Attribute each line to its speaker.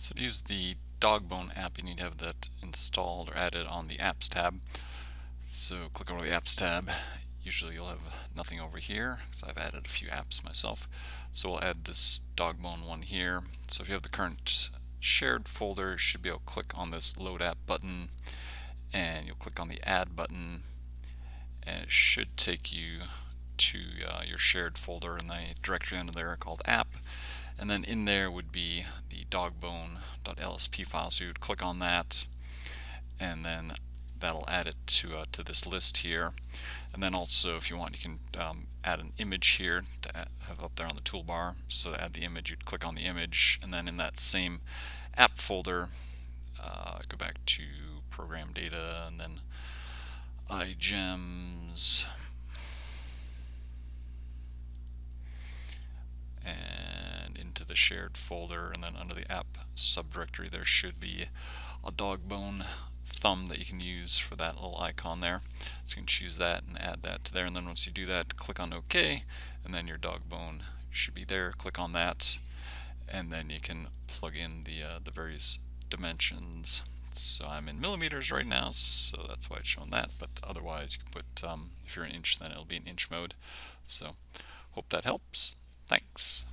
Speaker 1: So to use the Dogbone app, you need to have that installed or added on the Apps tab. So click over the Apps tab. Usually you'll have nothing over here because I've added a few apps myself. So we'll add this Dogbone one here. So if you have the current shared folder, you should be able to click on this Load App button, and you'll click on the Add button, and it should take you to your shared folder in the directory under there called App. And then in there would be the dogbone.lsp file. So you would click on that, and then that'll add it to this list here. And then also, if you want, you can add an image here to have up there on the toolbar. So to add the image, you'd click on the image, and then in that same app folder, go back to program data, and then IGEMS, and into the shared folder, and then under the app subdirectory there should be a Dogbone thumb that you can use for that little icon there. So you can choose that and add that to there, and then once you do that, click on OK, and then your Dogbone should be there. Click on that, and then you can plug in the various dimensions. So I'm in millimeters right now, so that's why it's showing that, but otherwise you can put, if you're an inch, then it'll be in inch mode. So hope that helps. Thanks.